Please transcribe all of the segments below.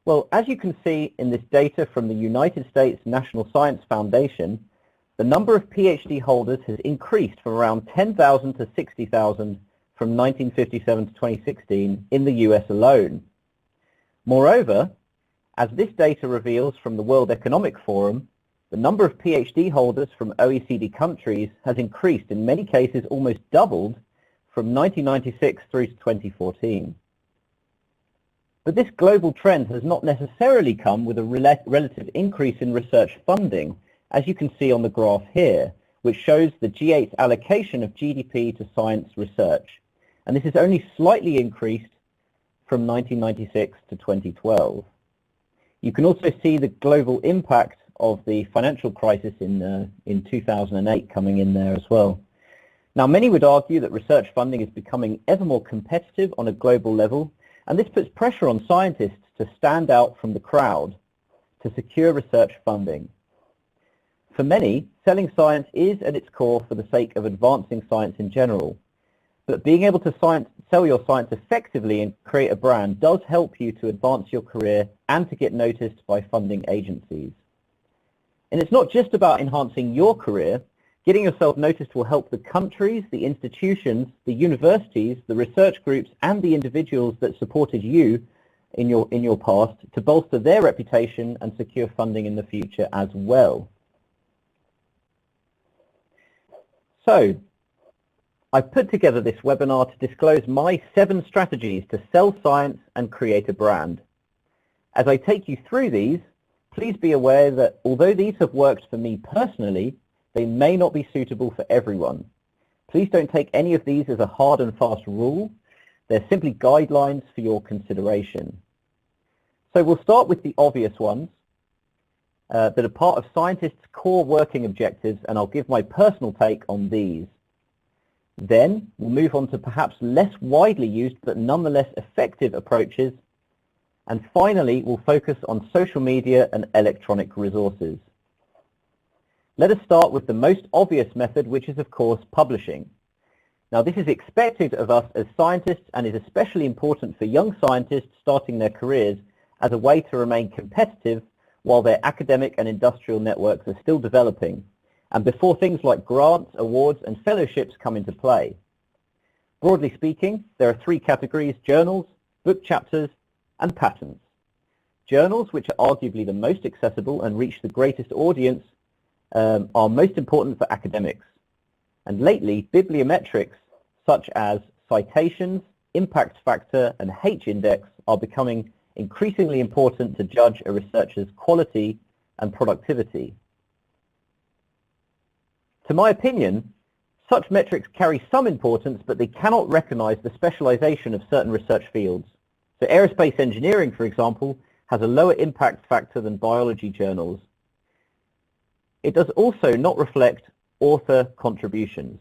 Well, as you can see in this data from the United States National Science Foundation, the number of PhD holders has increased from around 10,000 to 60,000 from 1957 to 2016 in the US alone. Moreover, as this data reveals from the World Economic Forum, the number of PhD holders from OECD countries has increased, in many cases almost doubled, from 1996 through to 2014. But this global trend has not necessarily come with a relative increase in research funding, as you can see on the graph here, which shows the G8's allocation of GDP to science research. And this has only slightly increased from 1996 to 2012. You can also see the global impact of the financial crisis in 2008 coming in there as well. Now, many would argue that research funding is becoming ever more competitive on a global level, and this puts pressure on scientists to stand out from the crowd to secure research funding. For many, selling science is at its core for the sake of advancing science in general, but being able to sell your science effectively and create a brand does help you to advance your career and to get noticed by funding agencies. And it's not just about enhancing your career. Getting yourself noticed will help the countries, the institutions, the universities, the research groups, and the individuals that supported you in your past to bolster their reputation and secure funding in the future as well. So, I've put together this webinar to disclose my 7 strategies to sell science and create a brand. As I take you through these, please be aware that although these have worked for me personally, they may not be suitable for everyone. Please don't take any of these as a hard and fast rule. They're simply guidelines for your consideration. So we'll start with the obvious ones that are part of scientists' core working objectives, and I'll give my personal take on these. Then we'll move on to perhaps less widely used but nonetheless effective approaches. And finally, we'll focus on social media and electronic resources. Let us start with the most obvious method, which is, of course, publishing. Now, this is expected of us as scientists and is especially important for young scientists starting their careers as a way to remain competitive while their academic and industrial networks are still developing, and before things like grants, awards, and fellowships come into play. Broadly speaking, there are 3 categories: journals, book chapters, and patents. Journals, which are arguably the most accessible and reach the greatest audience, are most important for academics. And lately, bibliometrics such as citations, impact factor, and H-index are becoming increasingly important to judge a researcher's quality and productivity. To my opinion, such metrics carry some importance, but they cannot recognize the specialization of certain research fields. So aerospace engineering, for example, has a lower impact factor than biology journals. It does also not reflect author contributions.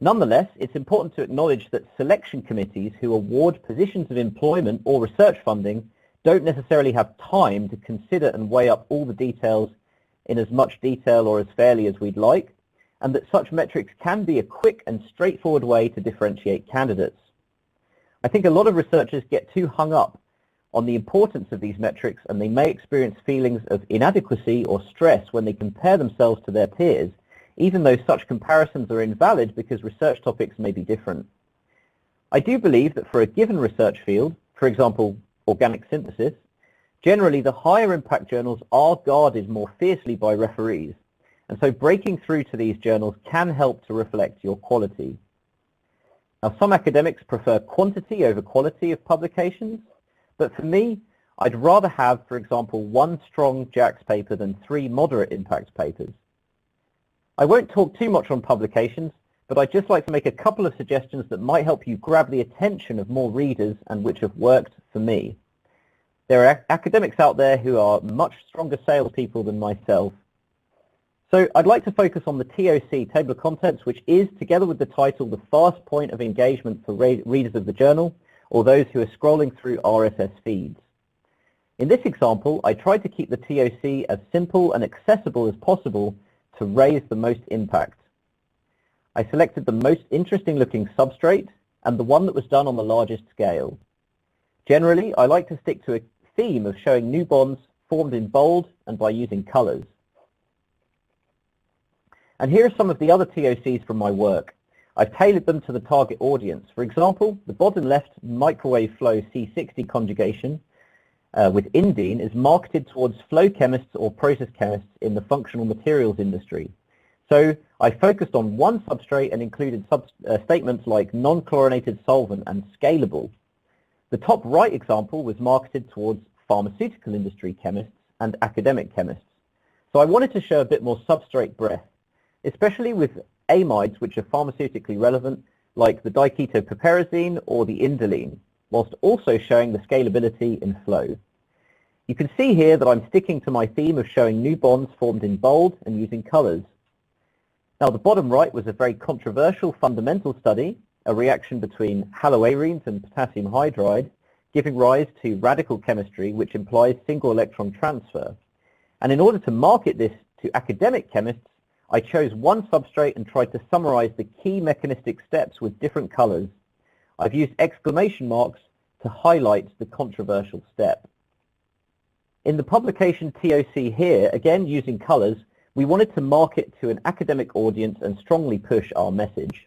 Nonetheless, it's important to acknowledge that selection committees who award positions of employment or research funding don't necessarily have time to consider and weigh up all the details in as much detail or as fairly as we'd like, and that such metrics can be a quick and straightforward way to differentiate candidates. I think a lot of researchers get too hung up on the importance of these metrics, and they may experience feelings of inadequacy or stress when they compare themselves to their peers, even though such comparisons are invalid because research topics may be different. I do believe that for a given research field, for example, organic synthesis, generally the higher impact journals are guarded more fiercely by referees, and so breaking through to these journals can help to reflect your quality. Now, some academics prefer quantity over quality of publications, but for me, I'd rather have, for example, 1 strong JACS paper than 3 moderate impact papers. I won't talk too much on publications, but I'd just like to make a couple of suggestions that might help you grab the attention of more readers and which have worked for me. There are academics out there who are much stronger salespeople than myself. So I'd like to focus on the TOC, Table of Contents, which is, together with the title, the fast point of engagement for readers of the journal, or those who are scrolling through RSS feeds. In this example, I tried to keep the TOC as simple and accessible as possible to raise the most impact. I selected the most interesting looking substrate and the one that was done on the largest scale. Generally, I like to stick to a theme of showing new bonds formed in bold and by using colors. And here are some of the other TOCs from my work. I've tailored them to the target audience. For example, the bottom left microwave flow C60 conjugation with indene is marketed towards flow chemists or process chemists in the functional materials industry. So I focused on one substrate and included statements like non-chlorinated solvent and scalable. The top right example was marketed towards pharmaceutical industry chemists and academic chemists. So I wanted to show a bit more substrate breadth, especially with amides which are pharmaceutically relevant, like the diketopiperazine or the indolene, whilst also showing the scalability in flow. You can see here that I'm sticking to my theme of showing new bonds formed in bold and using colors. Now, the bottom right was a very controversial fundamental study, a reaction between haloarenes and potassium hydride, giving rise to radical chemistry which implies single electron transfer. And in order to market this to academic chemists, I chose one substrate and tried to summarize the key mechanistic steps with different colors. I've used exclamation marks to highlight the controversial step. In the publication TOC here, again using colors, we wanted to market to an academic audience and strongly push our message.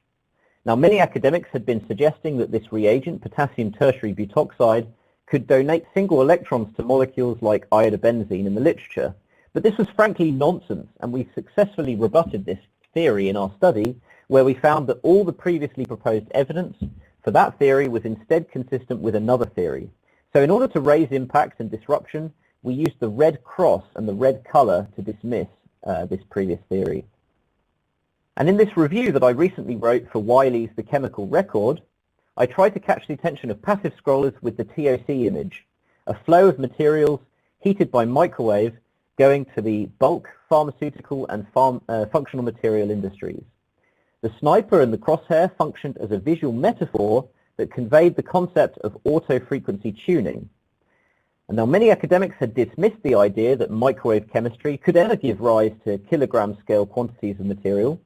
Now, many academics had been suggesting that this reagent, potassium tertiary butoxide, could donate single electrons to molecules like iodobenzene in the literature. But this was frankly nonsense, and we successfully rebutted this theory in our study, where we found that all the previously proposed evidence for that theory was instead consistent with another theory. So in order to raise impact and disruption, we used the red cross and the red color to dismiss this previous theory. And in this review that I recently wrote for Wiley's The Chemical Record, I tried to catch the attention of passive scrollers with the TOC image, a flow of materials heated by microwave going to the bulk, pharmaceutical and functional material industries. The sniper and the crosshair functioned as a visual metaphor that conveyed the concept of auto-frequency tuning. And now many academics had dismissed the idea that microwave chemistry could ever give rise to kilogram scale quantities of material.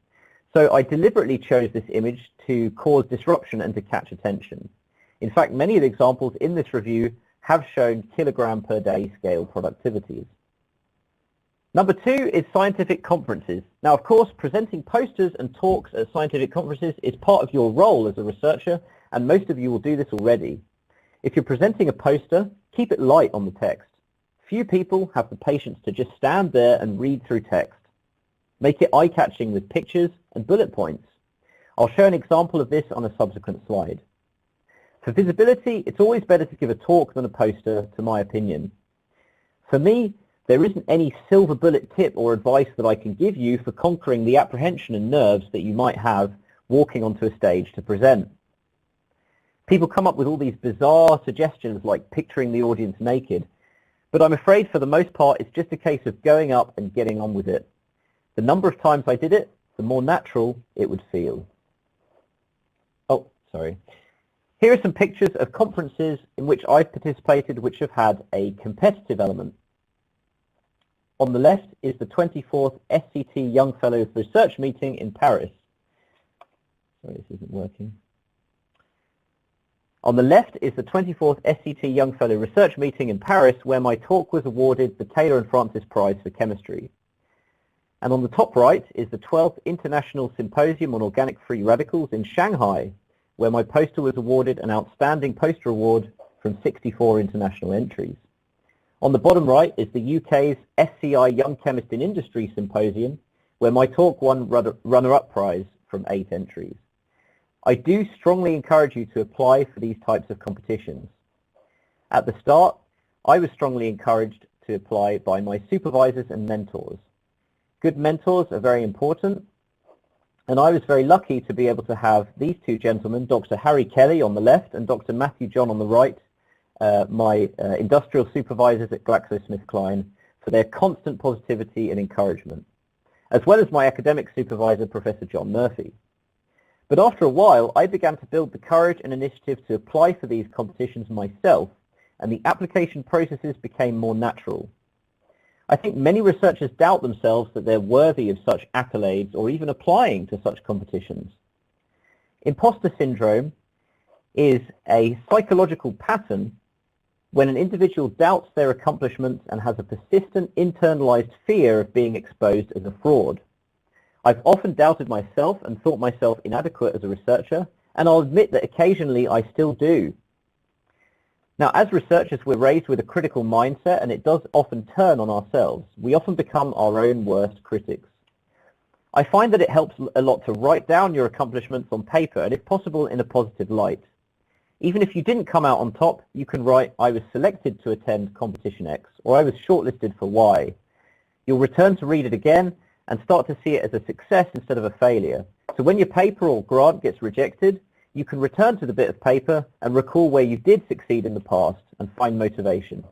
So I deliberately chose this image to cause disruption and to catch attention. In fact, many of the examples in this review have shown kilogram per day scale productivities. Number two is scientific conferences. Now, of course, presenting posters and talks at scientific conferences is part of your role as a researcher, and most of you will do this already. If you're presenting a poster, keep it light on the text. Few people have the patience to just stand there and read through text. Make it eye-catching with pictures and bullet points. I'll show an example of this on a subsequent slide. For visibility, it's always better to give a talk than a poster, to my opinion. For me, there isn't any silver bullet tip or advice that I can give you for conquering the apprehension and nerves that you might have walking onto a stage to present. People come up with all these bizarre suggestions like picturing the audience naked, but I'm afraid for the most part it's just a case of going up and getting on with it. The number of times I did it, the more natural it would feel. Oh, sorry. Here are some pictures of conferences in which I've participated which have had a competitive element. On the left is the 24th SCT Young Fellows Research Meeting in Paris. Sorry, this isn't working. On the left is the 24th SCT Young Fellow Research Meeting in Paris, where my talk was awarded the Taylor and Francis Prize for Chemistry. And on the top right is the 12th International Symposium on Organic Free Radicals in Shanghai, where my poster was awarded an Outstanding Poster Award from 64 international entries. On the bottom right is the UK's SCI Young Chemist in Industry Symposium, where my talk won runner-up prize from 8 entries. I do strongly encourage you to apply for these types of competitions. At the start, I was strongly encouraged to apply by my supervisors and mentors. Good mentors are very important, and I was very lucky to be able to have these two gentlemen, Dr. Harry Kelly on the left and Dr. Matthew John on the right, my industrial supervisors at GlaxoSmithKline, for their constant positivity and encouragement, as well as my academic supervisor, Professor John Murphy. But after a while, I began to build the courage and initiative to apply for these competitions myself, and the application processes became more natural. I think many researchers doubt themselves that they're worthy of such accolades or even applying to such competitions. Imposter syndrome is a psychological pattern when an individual doubts their accomplishments and has a persistent internalized fear of being exposed as a fraud. I've often doubted myself and thought myself inadequate as a researcher, and I'll admit that occasionally I still do. Now, as researchers, we're raised with a critical mindset, and it does often turn on ourselves. We often become our own worst critics. I find that it helps a lot to write down your accomplishments on paper, and if possible, in a positive light. Even if you didn't come out on top, you can write, I was selected to attend competition X, or I was shortlisted for Y. You'll return to read it again and start to see it as a success instead of a failure. So when your paper or grant gets rejected, you can return to the bit of paper and recall where you did succeed in the past and find motivation.